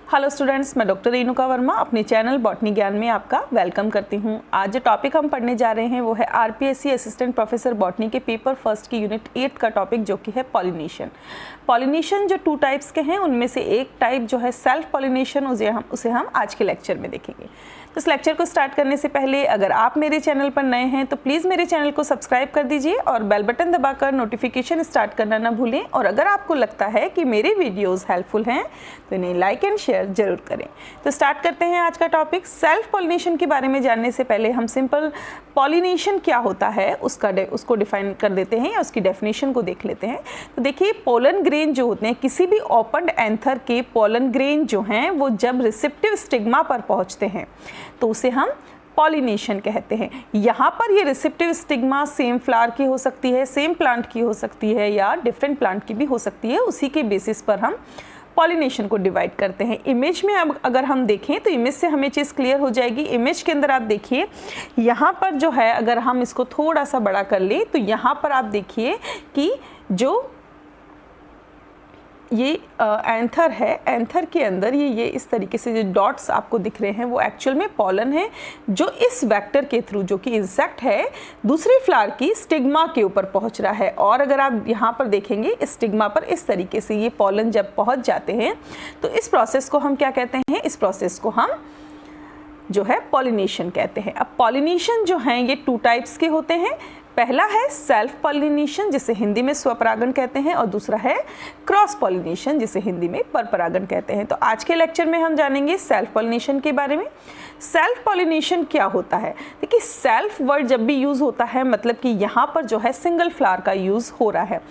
Hello students, मैं doctor Renuka Verma अपने channel botany ज्ञान में आपका वेलकम करती हूं। आज जो टॉपिक हम पढ़ने जा रहे हैं वो है आरपीएससी असिस्टेंट प्रोफेसर बॉटनी के पेपर फर्स्ट की यूनिट 8 का टॉपिक, जो कि है पॉलिनेशन। पॉलिनेशन जो 2 टाइप्स के हैं, उनमें से एक टाइप जो है सेल्फ पॉलिनेशन, उसे हम आज के लेक्चर में देखेंगे। तो इस लेक्चर को स्टार्ट करने से पहले अगर आप मेरे चैनल पर नए हैं तो प्लीज़ मेरे चैनल को सब्सक्राइब कर दीजिए और बेल बटन दबाकर नोटिफिकेशन स्टार्ट करना ना भूलें। और अगर आपको लगता है कि मेरे वीडियोस हेल्पफुल हैं तो इन्हें लाइक एंड शेयर जरूर करें। तो स्टार्ट करते हैं आज का टॉपिक। सेल्फ पॉलिनेशन के बारे में जानने से पहले हम सिंपल पॉलिनेशन क्या होता है उसको डिफाइन कर देते हैं या उसकी डेफिनेशन को देख लेते हैं। तो देखिए, पोलन ग्रेन जो होते हैं, किसी भी ओपन एंथर के पोलन ग्रेन जो हैं वो जब रिसेप्टिव स्टिग्मा पर पहुंचते हैं तो उसे हम पॉलिनेशन कहते हैं। यहाँ पर ये रिसेप्टिव स्टिग्मा सेम फ्लावर की हो सकती है, सेम प्लांट की हो सकती है या डिफरेंट प्लांट की भी हो सकती है। उसी के बेसिस पर हम पॉलिनेशन को डिवाइड करते हैं। इमेज में अब अगर हम देखें तो इमेज से हमें चीज़ क्लियर हो जाएगी। इमेज के अंदर आप देखिए, यहाँ पर जो है, अगर हम इसको थोड़ा सा बड़ा कर लें तो यहाँ पर आप देखिए कि जो ये एंथर है, एंथर के अंदर ये इस तरीके से जो डॉट्स आपको दिख रहे हैं वो एक्चुअल में पॉलन है, जो इस वेक्टर के थ्रू, जो कि इंसेक्ट है, दूसरी फ्लावर की स्टिग्मा के ऊपर पहुंच रहा है। और अगर आप यहाँ पर देखेंगे, स्टिग्मा पर इस तरीके से ये पॉलन जब पहुंच जाते हैं तो इस प्रोसेस को हम क्या कहते हैं? इस प्रोसेस को हम जो है पॉलिनेशन कहते हैं। अब पॉलिनेशन जो हैं ये 2 टाइप्स के होते हैं। पहला है सेल्फ पॉलिनेशन, जिसे हिंदी में स्वपरागण कहते हैं, और दूसरा है क्रॉस पॉलिनेशन, जिसे हिंदी में परपरागण कहते हैं। तो आज के लेक्चर में हम जानेंगे सेल्फ पॉलिनेशन के बारे में। सेल्फ पॉलिनेशन क्या होता है? देखिए, सेल्फ वर्ड जब भी यूज़ होता है, मतलब कि यहाँ पर जो है सिंगल फ्लावर का यूज़ हो रहा है।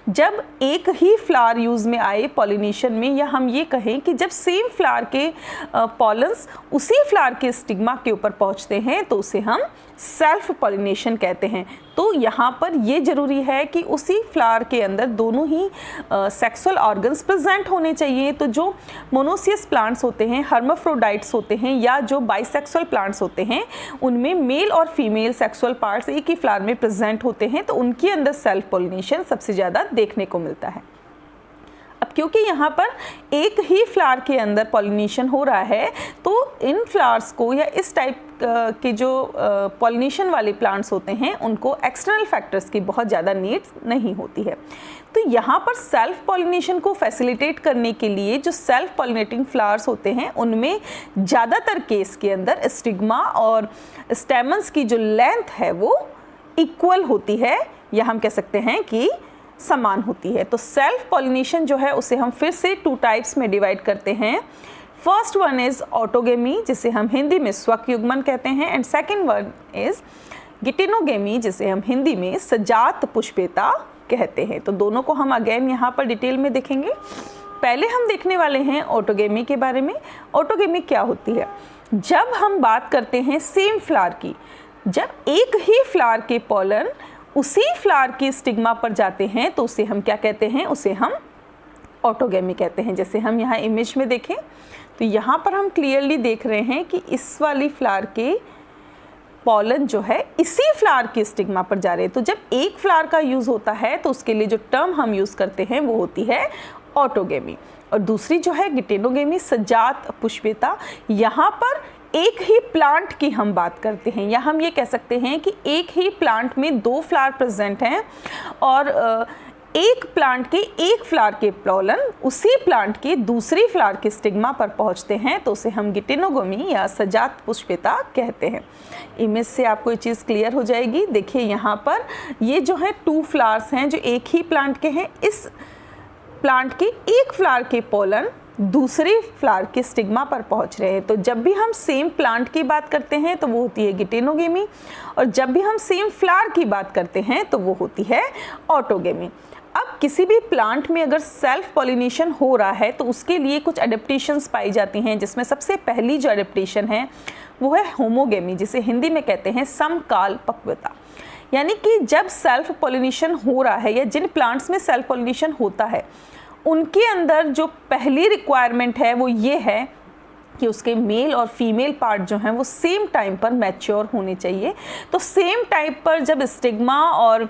जब एक ही फ्लावर यूज़ में आए पॉलिनेशन में, या हम ये कहें कि जब सेम फ्लावर के पॉलन्स उसी फ्लावर के स्टिग्मा के ऊपर पहुँचते हैं तो उसे हम सेल्फ पॉलिनेशन कहते हैं। तो यहाँ पर ये जरूरी है कि उसी फ्लावर के अंदर दोनों ही सेक्सुअल ऑर्गन्स प्रेजेंट होने चाहिए। तो जो मोनोसियस प्लांट्स होते हैं, हर्माफ्रोडाइट्स होते हैं, या जो बाइसेक्सुअल प्लांट्स होते हैं, उनमें मेल और फीमेल सेक्सुअल पार्ट्स एक ही फ्लावर में प्रेजेंट होते हैं, तो उनके अंदर सेल्फ पॉलिनेशन सबसे ज़्यादा देखने को मिलता है। अब क्योंकि यहाँ पर एक ही फ्लावर के अंदर पॉलिनेशन हो रहा है, तो इन फ्लावर्स को या इस टाइप के जो पॉलिनेशन वाले प्लांट्स होते हैं, उनको एक्सटर्नल फैक्टर्स की बहुत ज़्यादा नीड्स नहीं होती है। तो यहाँ पर सेल्फ पॉलिनेशन को फैसिलिटेट करने के लिए जो सेल्फ पॉलिनेटिंग फ्लावर्स होते हैं, उनमें ज़्यादातर केस के अंदर स्टिग्मा और स्टेमन्स की जो लेंथ है वो इक्वल होती है, या हम कह सकते हैं कि समान होती है। तो सेल्फ पॉलिनेशन जो है उसे हम फिर से 2 टाइप्स में डिवाइड करते हैं। फर्स्ट वन इज ऑटोगेमी, जिसे हम हिंदी में स्वकयुग्मन कहते हैं, एंड सेकेंड वन इज गिटिनोगेमी, जिसे हम हिंदी में सजात पुष्पेता कहते हैं। तो दोनों को हम अगेन यहाँ पर डिटेल में देखेंगे। पहले हम देखने वाले हैं ऑटोगेमी के बारे में। ऑटोगेमी क्या होती है? जब हम बात करते हैं सेम फ्लावर की, जब एक ही फ्लावर के पॉलन उसी फ्लावर की स्टिग्मा पर जाते हैं तो उसे हम क्या कहते हैं? उसे हम ऑटोगेमी कहते हैं। जैसे हम यहाँ इमेज में देखें तो यहाँ पर हम क्लियरली देख रहे हैं कि इस वाली फ्लावर के पॉलन जो है इसी फ्लावर की स्टिग्मा पर जा रहे हैं। तो जब एक फ्लावर का यूज़ होता है तो उसके लिए जो टर्म हम यूज़ करते हैं वो होती है ऑटोगेमी। और दूसरी जो है गिटेनोगेमी, सजात पुष्पेता। यहाँ पर एक ही प्लांट की हम बात करते हैं, या हम ये कह सकते हैं कि एक ही प्लांट में 2 फ्लावर प्रेजेंट हैं, और एक प्लांट के एक फ्लावर के पॉलन उसी प्लांट के दूसरी फ्लावर के स्टिग्मा पर पहुंचते हैं, तो उसे हम गिटेनोगेमी या सजात पुष्पेता कहते हैं। इमेज से आपको ये चीज़ क्लियर हो जाएगी। देखिए, यहाँ पर ये जो है 2 फ्लावर्स हैं जो एक ही प्लांट के हैं। इस प्लांट के एक फ्लावर के पॉलन दूसरी फ्लावर के स्टिग्मा पर पहुंच रहे हैं। तो जब भी हम सेम प्लांट की बात करते हैं तो वो होती है गिटेनोगेमी, और जब भी हम सेम फ्लावर की बात करते हैं तो वो होती है ऑटोगेमी। अब किसी भी प्लांट में अगर सेल्फ पॉलिनेशन हो रहा है तो उसके लिए कुछ एडेप्टेशंस पाई जाती हैं, जिसमें सबसे पहली जो एडेप्टेशन है वो है होमोगेमी, जिसे हिंदी में कहते हैं समकाल पक्वता। यानी कि जब सेल्फ पॉलिनेशन हो रहा है, या जिन प्लांट्स में सेल्फ पॉलिनेशन होता है, उनके अंदर जो पहली रिक्वायरमेंट है वो ये है कि उसके मेल और फीमेल पार्ट जो हैं वो सेम टाइम पर मैच्योर होने चाहिए। तो सेम टाइम पर जब स्टिग्मा और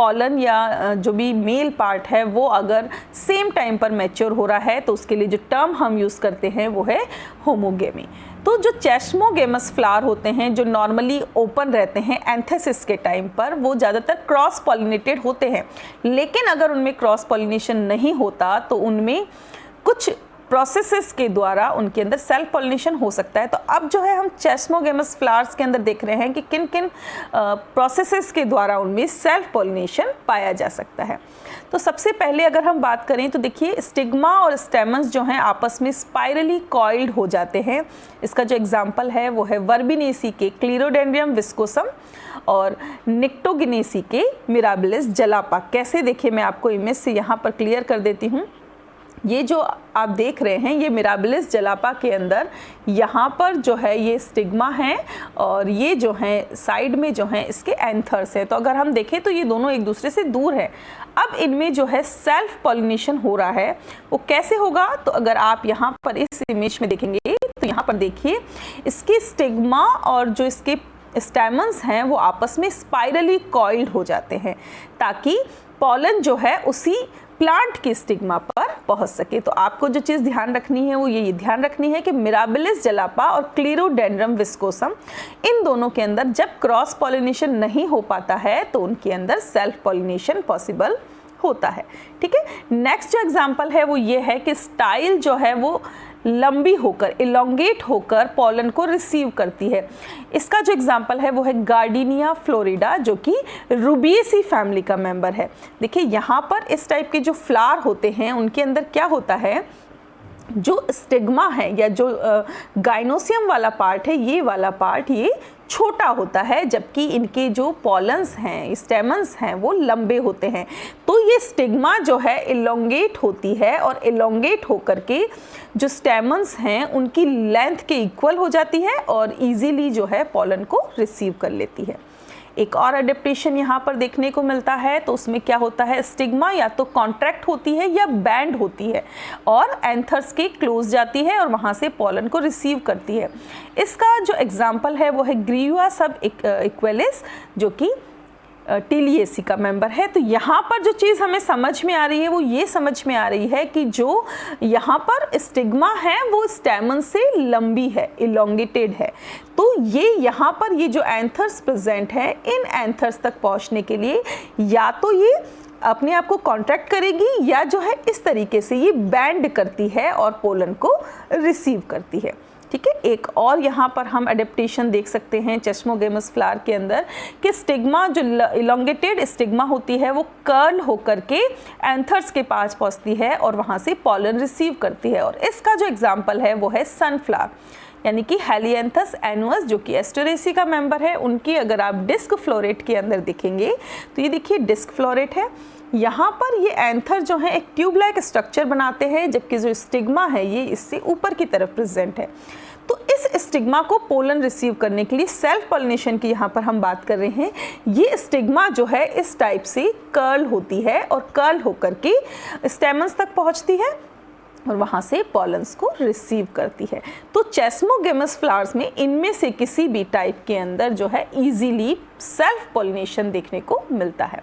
पॉलन या जो भी मेल पार्ट है वो अगर सेम टाइम पर मैच्योर हो रहा है तो उसके लिए जो टर्म हम यूज़ करते हैं वो है होमोगेमी। तो जो चेस्मोगेमस फ्लावर होते हैं जो नॉर्मली ओपन रहते हैं एंथेसिस के टाइम पर, वो ज़्यादातर क्रॉस पॉलिनेटेड होते हैं। लेकिन अगर उनमें क्रॉस पॉलिनेशन नहीं होता तो उनमें कुछ प्रोसेसेस के द्वारा उनके अंदर सेल्फ पॉलिनेशन हो सकता है। तो अब जो है हम चेस्मोगेमस फ्लावर्स के अंदर देख रहे हैं कि किन किन प्रोसेसेस के द्वारा उनमें सेल्फ पॉलिनेशन पाया जा सकता है। तो सबसे पहले अगर हम बात करें तो देखिए स्टिग्मा और स्टेमन्स जो हैं आपस में स्पाइरली कॉइल्ड हो जाते हैं। इसका जो एग्जांपल है वो है वर्बिनेसी के क्लीरोडेंड्रियम विस्कोसम और निक्टोगिनेसी के मिराबिलिस जलापा। कैसे, देखिए मैं आपको इमेज से यहाँ पर क्लियर कर देती हूँ। ये जो आप देख रहे हैं ये मिराबिलिस जलापा के अंदर यहाँ पर जो है ये स्टिग्मा है और ये जो है साइड में जो है इसके एंथर्स है। तो अगर हम देखें तो ये दोनों एक दूसरे से दूर है। अब इनमें जो है सेल्फ पॉलिनेशन हो रहा है, वो कैसे होगा? तो अगर आप यहाँ पर इस इमेज में देखेंगे तो यहाँ पर देखिए इसकी स्टिग्मा और जो इसके स्टैमन्स हैं वो आपस में स्पाइरली कॉइल्ड हो जाते हैं ताकि पॉलन जो है उसी प्लांट की स्टिग्मा पर पहुंच सके। तो आपको जो चीज़ ध्यान रखनी है वो ये ध्यान रखनी है कि मिराबिलिस जलापा और क्लीरोडेंड्रम विस्कोसम इन दोनों के अंदर जब क्रॉस पॉलिनेशन नहीं हो पाता है तो उनके अंदर सेल्फ पॉलिनेशन पॉसिबल होता है। ठीक है, नेक्स्ट जो एग्जांपल है वो ये है कि स्टाइल जो है वो लंबी होकर इलोंगेट होकर पॉलन को रिसीव करती है। इसका जो एग्जांपल है वो है गार्डिनिया फ्लोरिडा जो कि रूबिएसी फैमिली का मेंबर है। देखिए यहाँ पर इस टाइप के जो फ्लावर होते हैं उनके अंदर क्या होता है, जो स्टिग्मा है या जो गाइनोसियम वाला पार्ट है ये वाला पार्ट ये छोटा होता है, जबकि इनके जो पॉलन्स हैं स्टेमन्स हैं वो लंबे होते हैं। तो ये स्टिग्मा जो है इलोंगेट होती है और इलोंगेट होकर के जो स्टेमन्स हैं उनकी लेंथ के इक्वल हो जाती है और इजीली जो है पॉलन को रिसीव कर लेती है। एक और अडेप्टेशन यहाँ पर देखने को मिलता है, तो उसमें क्या होता है, स्टिग्मा या तो कॉन्ट्रैक्ट होती है या बैंड होती है और एंथर्स के क्लोज जाती है और वहाँ से पॉलन को रिसीव करती है। इसका जो एग्जाम्पल है वो है ग्रीवा सब इक्वेलिस जो कि टिलिएसी का मेंबर है। तो यहाँ पर जो चीज़ हमें समझ में आ रही है वो ये समझ में आ रही है कि जो यहाँ पर स्टिग्मा है वो स्टैमन से लंबी है, इलोंगेटेड है। तो ये यहाँ पर ये जो एंथर्स प्रेजेंट है इन एंथर्स तक पहुँचने के लिए या तो ये अपने आप को कॉन्ट्रैक्ट करेगी या जो है इस तरीके से ये बैंड करती है और पोलन को रिसीव करती है। ठीक है, एक और यहाँ पर हम अडेप्टेशन देख सकते हैं चेस्मोगेमस फ्लावर के अंदर कि स्टिग्मा जो इलोंगेटेड स्टिग्मा होती है वो कर्ल होकर के एंथर्स के पास पहुँचती है और वहाँ से पॉलन रिसीव करती है। और इसका जो एग्जाम्पल है वो है सनफ्लावर यानी कि हेलिएंथस एनुअस जो कि एस्टरेसी का मेंबर है। उनकी अगर आप डिस्क फ्लोरेट के अंदर देखेंगे तो ये देखिए डिस्क फ्लोरेट है। यहाँ पर ये एंथर जो है एक ट्यूब लाइक स्ट्रक्चर बनाते हैं, जबकि जो स्टिग्मा है ये इससे ऊपर की तरफ प्रेजेंट है। तो इस स्टिग्मा को पोलन रिसीव करने के लिए सेल्फ पॉलिनेशन की यहाँ पर हम बात कर रहे हैं। ये स्टिग्मा जो है इस टाइप से कर्ल होती है और कर्ल होकर के स्टेमन्स तक पहुँचती है और वहाँ से पॉलन्स को रिसीव करती है। तो चेस्मोगेमस फ्लावर्स में इनमें से किसी भी टाइप के अंदर जो है इजीली सेल्फ पॉलिनेशन देखने को मिलता है।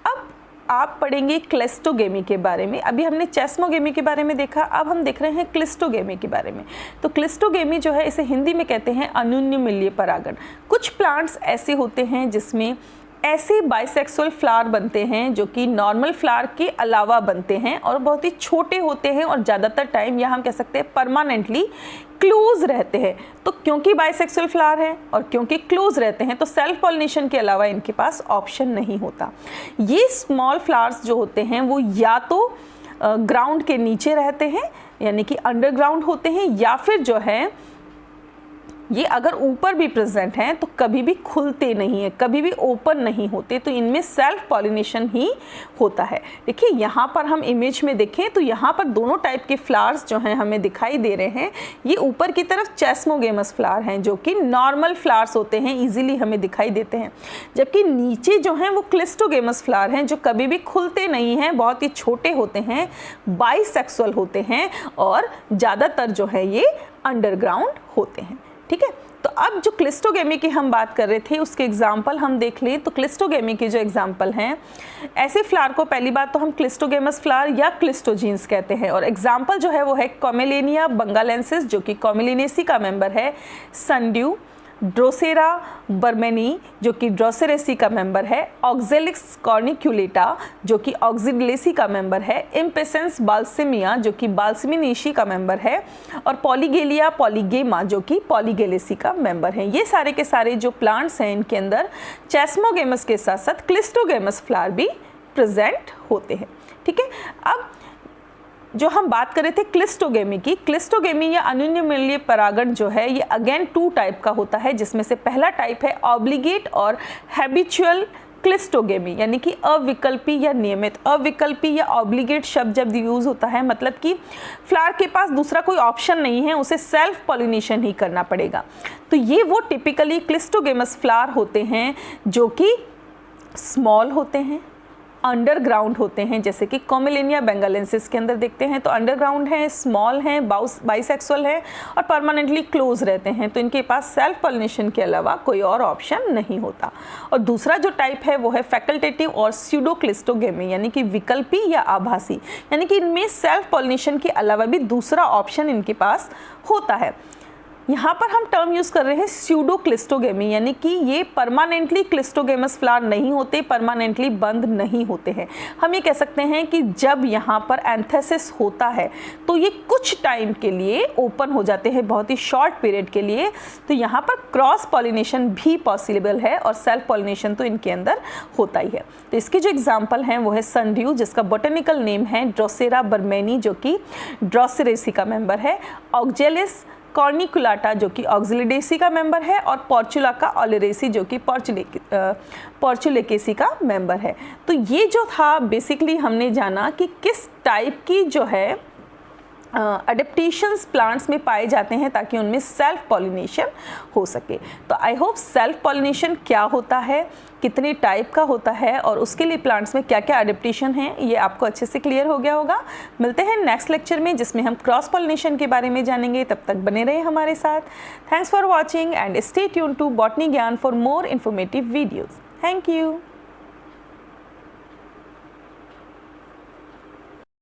अब आप पढ़ेंगे क्लिस्टोगेमी के बारे में। अभी हमने चेस्मोगेमी के बारे में देखा, अब हम देख रहे हैं क्लिस्टोगेमी के बारे में। तो क्लिस्टोगेमी जो है इसे हिंदी में कहते हैं अन्योन्यमिलीय परागण। कुछ प्लांट्स ऐसे होते हैं जिसमें ऐसे बाइसेक्सुअल फ्लावर बनते हैं जो कि नॉर्मल फ्लावर के अलावा बनते हैं और बहुत ही छोटे होते हैं और ज़्यादातर टाइम या हम कह सकते हैं परमानेंटली क्लोज रहते हैं। तो क्योंकि बाइसेक्सुअल फ्लावर है और क्योंकि क्लोज रहते हैं तो सेल्फ पॉलिनेशन के अलावा इनके पास ऑप्शन नहीं होता। ये स्मॉल फ्लावर्स जो होते हैं वो या तो ग्राउंड के नीचे रहते हैं यानी कि अंडरग्राउंड होते हैं, या फिर जो है ये अगर ऊपर भी प्रेजेंट हैं तो कभी भी खुलते नहीं है, कभी भी ओपन नहीं होते। तो इनमें सेल्फ पॉलिनेशन ही होता है। देखिए यहाँ पर हम इमेज में देखें तो यहाँ पर दोनों टाइप के फ्लावर्स जो हैं हमें दिखाई दे रहे हैं। ये ऊपर की तरफ चेस्मोगेमस फ्लावर हैं जो कि नॉर्मल फ्लावर्स होते हैं, इजीली हमें दिखाई देते हैं, जबकि नीचे जो हैं वो क्लिस्टोगेमस फ्लावर हैं जो कभी भी खुलते नहीं हैं, बहुत ही छोटे होते हैं, बाइसेक्सुअल होते हैं और ज़्यादातर जो है ये अंडरग्राउंड होते हैं। ठीक है। तो अब जो क्लिस्टोगेमी की हम बात कर रहे थे उसके एग्जाम्पल हम देख लें। तो क्लिस्टोगेमी के जो एग्जाम्पल हैं, ऐसे फ्लावर को पहली बात तो हम क्लिस्टोगेमस फ्लावर या क्लिस्टोजीन्स कहते हैं, और एग्जाम्पल जो है वो है कॉमेलेनिया बंगालेंसिस जो कि कॉमेलिनेसी का मेंबर है, सनड्यू, ड्रोसेरा बर्मेनी जो कि ड्रोसेरेसी का मेंबर है, ऑक्जेलिक्स कॉर्निक्यूलेटा जो कि ऑक्जिलेसी का मेंबर है, इम्पेसेंस बाल्सिमिया जो कि बाल्सिमिनेसी का मेंबर है, और पॉलीगेलिया पॉलीगेमा जो कि पॉलीगेलेसी का मेंबर है। ये सारे के सारे जो प्लांट्स हैं इनके अंदर चेस्मोगेमस के साथ साथ क्लिस्टोगेमस फ्लावर भी प्रेजेंट होते हैं। ठीक है। अब जो हम बात कर रहे थे क्लिस्टोगेमी की, क्लिस्टोगेमी या अन्योन्यमिलनीय परागण जो है ये अगेन 2 टाइप का होता है, जिसमें से पहला टाइप है ऑब्लिगेट और हैबिचुअल क्लिस्टोगेमी, यानी कि अविकल्पी या नियमित। अविकल्पी या ऑब्लिगेट शब्द जब यूज होता है मतलब कि फ्लावर के पास दूसरा कोई ऑप्शन नहीं है, उसे सेल्फ पॉलिनेशन ही करना पड़ेगा। तो ये वो टिपिकली क्लिस्टोगेमस फ्लावर होते हैं जो कि स्मॉल होते हैं, अंडरग्राउंड होते हैं, जैसे कि कॉमेलेनिया बेंगालेंसिस के अंदर देखते हैं तो अंडरग्राउंड हैं, स्मॉल हैं, बाइसेक्सुअल हैं और परमानेंटली क्लोज रहते हैं। तो इनके पास सेल्फ पॉलिनेशन के अलावा कोई और ऑप्शन नहीं होता। और दूसरा जो टाइप है वो है फैकल्टेटिव और स्यूडोक्लिस्टोगेमी, यानी कि विकल्पी या आभासी, यानी कि इनमें सेल्फ पॉलिनेशन के अलावा भी दूसरा ऑप्शन इनके पास होता है। यहाँ पर हम टर्म यूज़ कर रहे हैं स्यूडोक्लिस्टोगेमी, यानी कि ये परमानेंटली क्लिस्टोगेमस फ्लावर नहीं होते, परमानेंटली बंद नहीं होते हैं। हम ये कह सकते हैं कि जब यहाँ पर एंथेसिस होता है तो ये कुछ टाइम के लिए ओपन हो जाते हैं, बहुत ही शॉर्ट पीरियड के लिए। तो यहाँ पर क्रॉस पॉलिनेशन भी पॉसिबल है और सेल्फ पॉलिनेशन तो इनके अंदर होता ही है। तो इसके जो एग्जाम्पल हैं वो है सनड्यू जिसका बोटेनिकल नेम है ड्रोसेरा बर्मेनी जो कि ड्रोसेरेसी का मेंबर है, ऑक्जेलिस कॉर्निकुलाटा जो कि ऑक्जिलिडेसी का मेंबर है, और पोर्चुलाका ओलेरेसी जो कि पोर्चुलेकेसी का मेंबर है। तो ये जो था बेसिकली हमने जाना कि किस टाइप की जो है अडेप्टेशंस प्लांट्स में पाए जाते हैं ताकि उनमें सेल्फ पॉलिनेशन हो सके। तो आई होप सेल्फ पॉलिनेशन क्या होता है, कितने टाइप का होता है और उसके लिए प्लांट्स में क्या क्या अडेप्टेशन है ये आपको अच्छे से क्लियर हो गया होगा। मिलते हैं नेक्स्ट लेक्चर में जिसमें हम क्रॉस पॉलिनेशन के बारे में जानेंगे। तब तक बने रहे हमारे साथ। Thanks for watching and stay tune to botany ज्ञान for more informative videos. Thank you.